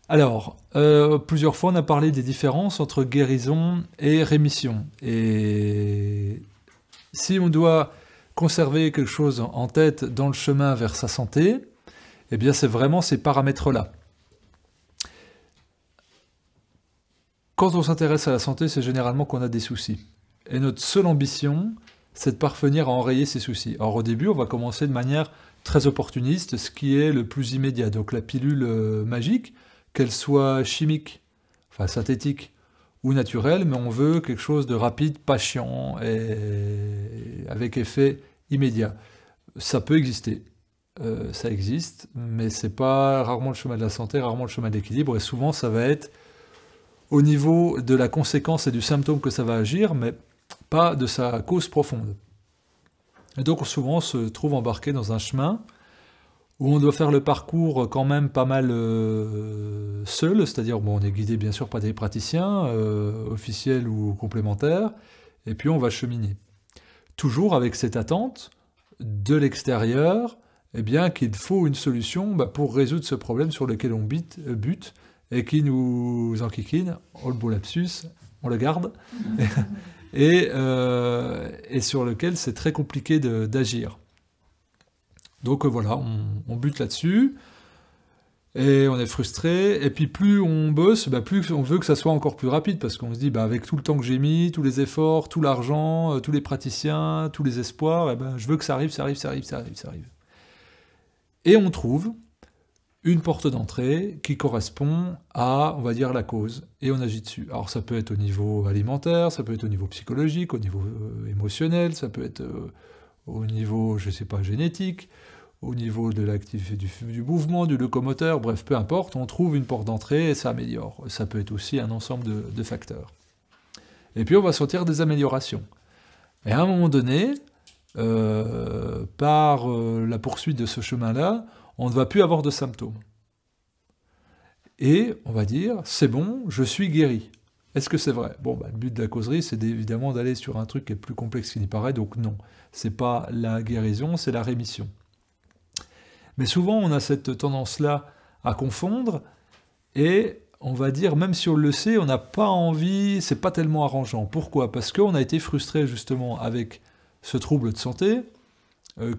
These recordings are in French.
Alors, plusieurs fois on a parlé des différences entre guérison et rémission. Et si on doit conserver quelque chose en tête dans le chemin vers sa santé, eh bien c'est vraiment ces paramètres-là. Quand on s'intéresse à la santé, c'est généralement qu'on a des soucis. Et notre seule ambition, c'est de parvenir à enrayer ces soucis. Alors au début, on va commencer de manière très opportuniste, ce qui est le plus immédiat. Donc la pilule magique, qu'elle soit chimique, enfin synthétique ou naturelle, mais on veut quelque chose de rapide, pas chiant et avec effet immédiat. Ça peut exister, ça existe, mais c'est pas rarement le chemin de la santé, rarement le chemin de l'équilibre, et souvent ça va être au niveau de la conséquence et du symptôme que ça va agir, mais pas de sa cause profonde. Et donc souvent on se trouve embarqué dans un chemin où on doit faire le parcours quand même pas mal seul, c'est-à-dire bon, on est guidé bien sûr par des praticiens, officiels ou complémentaires, et puis on va cheminer. Toujours avec cette attente de l'extérieur, eh bien qu'il faut une solution pour résoudre ce problème sur lequel on bute, et qui nous enquiquine, oh le beau lapsus, on le garde, et sur lequel c'est très compliqué d'agir. Donc voilà, on bute là-dessus, et on est frustré, et puis plus on bosse, plus on veut que ça soit encore plus rapide, parce qu'on se dit, avec tout le temps que j'ai mis, tous les efforts, tout l'argent, tous les praticiens, tous les espoirs, je veux que ça arrive, ça arrive, ça arrive, ça arrive, ça arrive. Et on trouve une porte d'entrée qui correspond à, on va dire, la cause, et on agit dessus. Alors ça peut être au niveau alimentaire, ça peut être au niveau psychologique, au niveau émotionnel, ça peut être au niveau, je sais pas, génétique, au niveau de l'activité du mouvement, du locomoteur, bref, peu importe, on trouve une porte d'entrée et ça améliore. Ça peut être aussi un ensemble de facteurs. Et puis on va sentir des améliorations. Et à un moment donné, par la poursuite de ce chemin-là, on ne va plus avoir de symptômes. Et on va dire, c'est bon, je suis guéri. Est-ce que c'est vrai? Bon, le but de la causerie, c'est évidemment d'aller sur un truc qui est plus complexe qu'il n'y paraît, donc non. C'est pas la guérison, c'est la rémission. Mais souvent, on a cette tendance-là à confondre, et on va dire, même si on le sait, on n'a pas envie, c'est pas tellement arrangeant. Pourquoi? Parce qu'on a été frustré justement avec ce trouble de santé,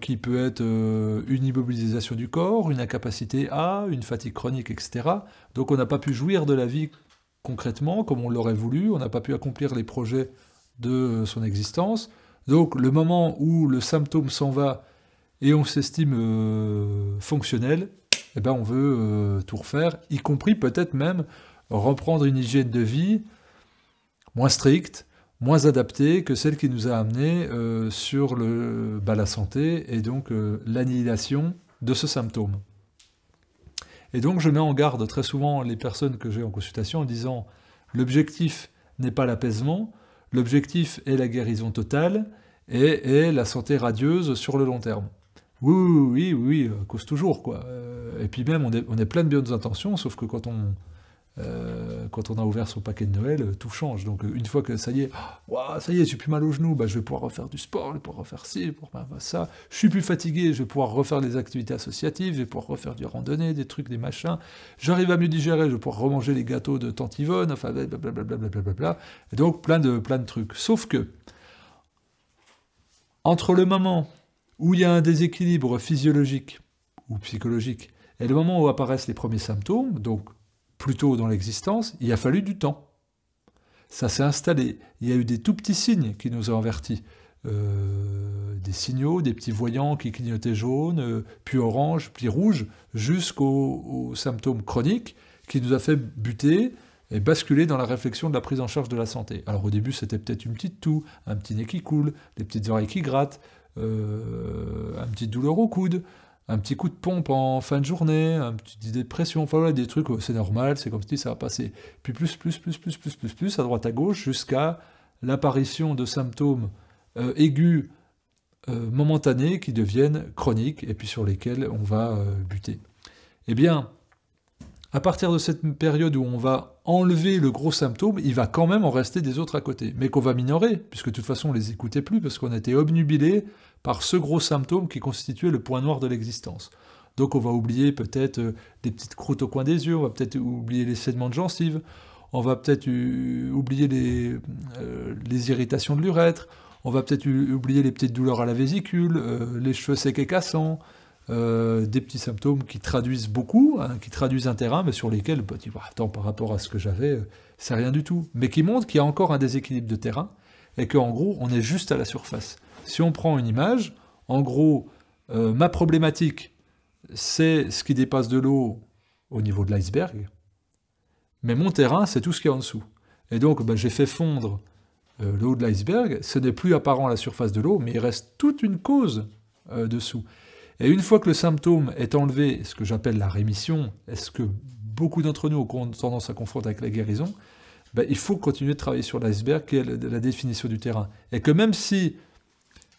qui peut être une immobilisation du corps, une incapacité une fatigue chronique, etc. Donc on n'a pas pu jouir de la vie concrètement, comme on l'aurait voulu, on n'a pas pu accomplir les projets de son existence. Donc le moment où le symptôme s'en va et on s'estime fonctionnel, on veut tout refaire, y compris peut-être même reprendre une hygiène de vie moins stricte, moins adaptée que celle qui nous a amené sur la santé et donc l'annihilation de ce symptôme. Et donc je mets en garde très souvent les personnes que j'ai en consultation en disant l'objectif n'est pas l'apaisement, l'objectif est la guérison totale et la santé radieuse sur le long terme. Oui, cause toujours, quoi. Et puis même, on est plein de bonnes intentions, sauf que quand on a ouvert son paquet de Noël, tout change. Donc une fois que ça y est, j'ai plus mal au genou, je vais pouvoir refaire du sport, je vais pouvoir refaire ci, je vais pouvoir faire ça. Je suis plus fatigué, je vais pouvoir refaire des activités associatives, je vais pouvoir refaire du randonnée, des trucs, des machins. J'arrive à mieux digérer, je vais pouvoir remanger les gâteaux de Tante Yvonne, enfin blablabla. Et donc plein de trucs. Sauf que, entre le moment où il y a un déséquilibre physiologique ou psychologique et le moment où apparaissent les premiers symptômes, donc plus tôt dans l'existence, il a fallu du temps. Ça s'est installé. Il y a eu des tout petits signes qui nous ont avertis. Des signaux, des petits voyants qui clignotaient jaune, puis orange, puis rouge, jusqu'aux symptômes chroniques qui nous a fait buter et basculer dans la réflexion de la prise en charge de la santé. Alors au début, c'était peut-être une petite toux, un petit nez qui coule, des petites oreilles qui grattent, un petit douleur au coude, un petit coup de pompe en fin de journée, un petit dépression, enfin voilà, des trucs, c'est normal, c'est comme si ça va passer. Puis plus, à droite à gauche, jusqu'à l'apparition de symptômes aigus, momentanés, qui deviennent chroniques, et puis sur lesquels on va buter. Eh bien, à partir de cette période où on va enlever le gros symptôme, il va quand même en rester des autres à côté, mais qu'on va minorer, puisque de toute façon on les écoutait plus, parce qu'on était obnubilé par ce gros symptôme qui constituait le point noir de l'existence. Donc on va oublier peut-être des petites croûtes au coin des yeux, on va peut-être oublier les saignements de gencives, on va peut-être oublier les irritations de l'urètre, on va peut-être oublier les petites douleurs à la vésicule, les cheveux secs et cassants, des petits symptômes qui traduisent beaucoup, hein, qui traduisent un terrain, mais sur lesquels, bah, tu dis, bah, attends, par rapport à ce que j'avais, c'est rien du tout. Mais qui montrent qu'il y a encore un déséquilibre de terrain, et qu'en gros, on est juste à la surface. Si on prend une image, en gros, ma problématique, c'est ce qui dépasse de l'eau au niveau de l'iceberg, mais mon terrain, c'est tout ce qui est en dessous. Et donc, bah, j'ai fait fondre le haut de l'iceberg, ce n'est plus apparent à la surface de l'eau, mais il reste toute une cause dessous. Et une fois que le symptôme est enlevé, ce que j'appelle la rémission, est-ce que beaucoup d'entre nous ont tendance à confronter avec la guérison, ben, il faut continuer de travailler sur l'iceberg, qui est la définition du terrain. Et que même si,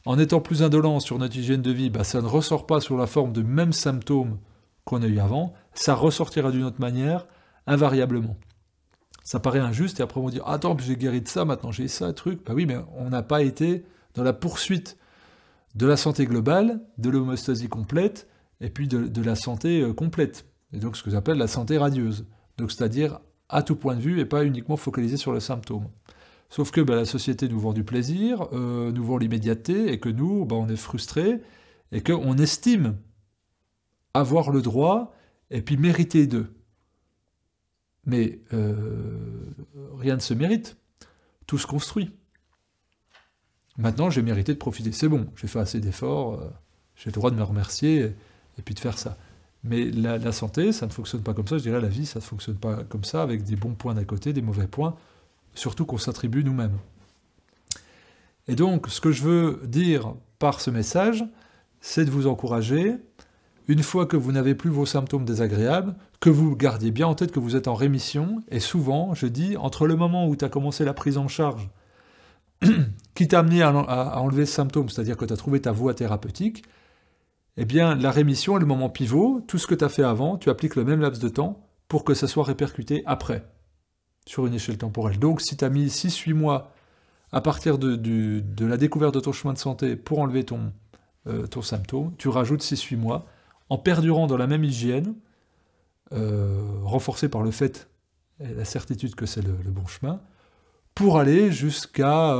en étant plus indolent sur notre hygiène de vie, ben, ça ne ressort pas sous la forme de mêmes symptômes qu'on a eu avant, ça ressortira d'une autre manière, invariablement. Ça paraît injuste, et après on va dire « Attends, j'ai guéri de ça, maintenant j'ai ça, truc ». Ben oui, mais on n'a pas été dans la poursuite de la santé globale, de l'homéostasie complète, et puis de la santé complète. Et donc ce que j'appelle la santé radieuse. Donc c'est-à-dire à tout point de vue, et pas uniquement focalisé sur le symptôme. Sauf que ben, la société nous vend du plaisir, nous vend l'immédiateté, et que nous, ben, on est frustrés, et qu'on estime avoir le droit, et puis mériter d'eux. Mais rien ne se mérite, tout se construit. Maintenant, j'ai mérité de profiter. C'est bon, j'ai fait assez d'efforts, j'ai le droit de me remercier et puis de faire ça. Mais la santé, ça ne fonctionne pas comme ça. Je dirais la vie, ça ne fonctionne pas comme ça, avec des bons points d'un côté, des mauvais points, surtout qu'on s'attribue nous-mêmes. Et donc, ce que je veux dire par ce message, c'est de vous encourager, une fois que vous n'avez plus vos symptômes désagréables, que vous gardiez bien en tête que vous êtes en rémission, et souvent, je dis, entre le moment où tu as commencé la prise en charge, qui t'a amené à enlever ce symptôme, c'est-à-dire que tu as trouvé ta voie thérapeutique, eh bien, la rémission est le moment pivot. Tout ce que tu as fait avant, tu appliques le même laps de temps pour que ça soit répercuté après, sur une échelle temporelle. Donc, si tu as mis 6-8 mois à partir de la découverte de ton chemin de santé pour enlever ton symptôme, tu rajoutes 6-8 mois, en perdurant dans la même hygiène, renforcée par le fait et la certitude que c'est le bon chemin, pour aller jusqu'à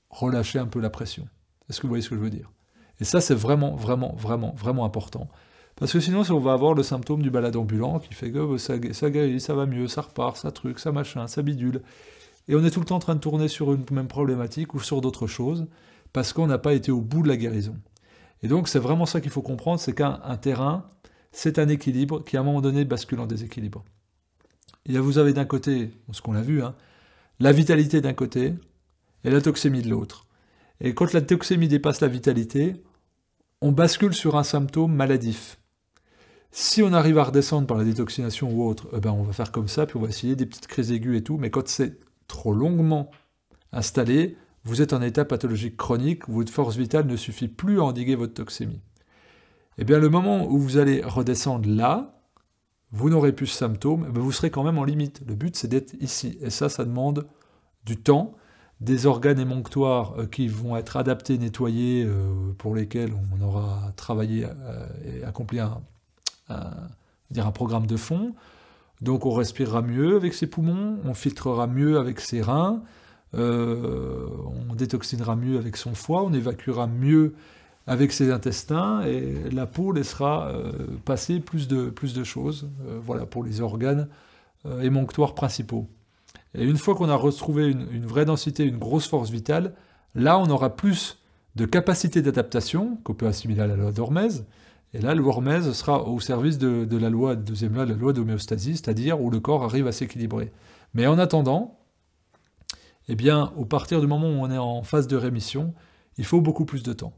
relâcher un peu la pression. Est-ce que vous voyez ce que je veux dire? Et ça, c'est vraiment, vraiment, vraiment, vraiment important. Parce que sinon, on va avoir le symptôme du balade ambulant qui fait que ça guérit, ça va mieux, ça repart, ça truc, ça machin, ça bidule. Et on est tout le temps en train de tourner sur une même problématique ou sur d'autres choses, parce qu'on n'a pas été au bout de la guérison. Et donc, c'est vraiment ça qu'il faut comprendre, c'est qu'un terrain, c'est un équilibre qui, à un moment donné, bascule en déséquilibre. Et là, vous avez d'un côté, ce qu'on a vu, hein, la vitalité d'un côté et la toxémie de l'autre. Et quand la toxémie dépasse la vitalité, on bascule sur un symptôme maladif. Si on arrive à redescendre par la détoxination ou autre, eh ben on va faire comme ça, puis on va essayer des petites crises aiguës et tout, mais quand c'est trop longuement installé, vous êtes en état pathologique chronique, votre force vitale ne suffit plus à endiguer votre toxémie. Eh bien, le moment où vous allez redescendre là, vous n'aurez plus ce symptôme, mais vous serez quand même en limite. Le but, c'est d'être ici. Et ça demande du temps, des organes émonctoires qui vont être adaptés, nettoyés, pour lesquels on aura travaillé et accompli un programme de fond. Donc on respirera mieux avec ses poumons, on filtrera mieux avec ses reins, on détoxinera mieux avec son foie, on évacuera mieux avec ses intestins, et la peau laissera passer plus de choses, voilà, pour les organes émonctoires principaux. Et une fois qu'on a retrouvé une vraie densité, une grosse force vitale, là on aura plus de capacité d'adaptation, qu'on peut assimiler à la loi d'Hormèse, et là le Hormèse sera au service de la loi, deuxième loi, la loi d'homéostasie, c'est-à-dire où le corps arrive à s'équilibrer. Mais en attendant, eh bien, au partir du moment où on est en phase de rémission, il faut beaucoup plus de temps.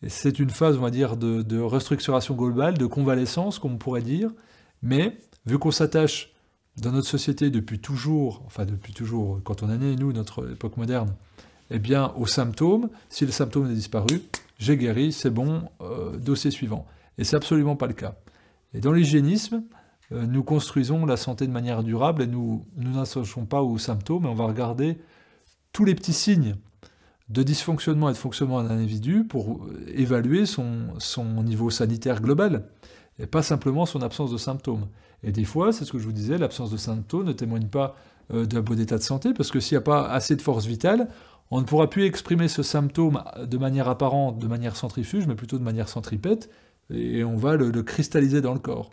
Et c'est une phase, on va dire, de restructuration globale, de convalescence, comme on pourrait dire, mais vu qu'on s'attache dans notre société depuis toujours, quand on est né, nous, notre époque moderne, eh bien, aux symptômes, si le symptôme est disparu, j'ai guéri, c'est bon, dossier suivant. Et c'est absolument pas le cas. Et dans l'hygiénisme, nous construisons la santé de manière durable, et nous n'associons pas aux symptômes, mais on va regarder tous les petits signes de dysfonctionnement et de fonctionnement d'un individu pour évaluer son niveau sanitaire global, et pas simplement son absence de symptômes. Et des fois, c'est ce que je vous disais, l'absence de symptômes ne témoigne pas d'un bon état de santé, parce que s'il n'y a pas assez de force vitale, on ne pourra plus exprimer ce symptôme de manière apparente, de manière centrifuge, mais plutôt de manière centripète, et on va le cristalliser dans le corps.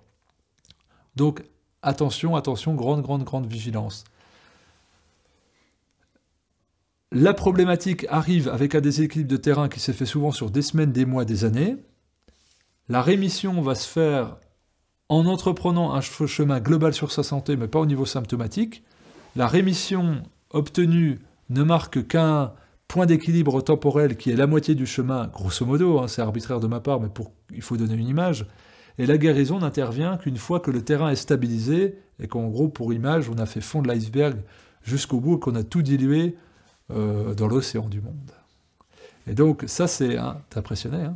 Donc, attention, attention, grande vigilance. La problématique arrive avec un déséquilibre de terrain qui s'est fait souvent sur des semaines, des mois, des années. La rémission va se faire en entreprenant un chemin global sur sa santé, mais pas au niveau symptomatique. La rémission obtenue ne marque qu'un point d'équilibre temporel qui est la moitié du chemin, grosso modo, hein, c'est arbitraire de ma part, mais il faut donner une image. Et la guérison n'intervient qu'une fois que le terrain est stabilisé et qu'en gros, pour image, on a fait fondre l'iceberg jusqu'au bout et qu'on a tout dilué dans l'océan du monde. Et donc, ça c'est... Hein, t'es impressionné, hein.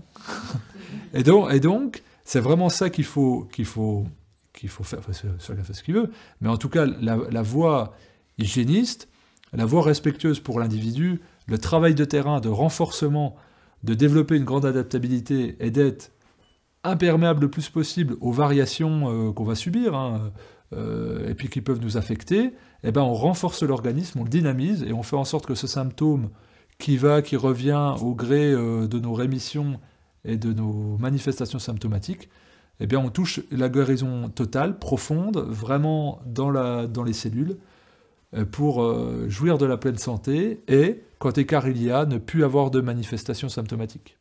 Et donc, c'est vraiment ça qu'il faut faire. Enfin, chacun fait ce qu'il veut. Mais en tout cas, la voie hygiéniste, la voie respectueuse pour l'individu, le travail de terrain, de renforcement, de développer une grande adaptabilité et d'être imperméable le plus possible aux variations qu'on va subir, hein, et puis qui peuvent nous affecter, eh ben on renforce l'organisme, on le dynamise, et on fait en sorte que ce symptôme qui revient au gré de nos rémissions et de nos manifestations symptomatiques, eh bien on touche la guérison totale, profonde, vraiment dans les cellules, pour jouir de la pleine santé, et, quand écart il y a, ne plus avoir de manifestations symptomatiques.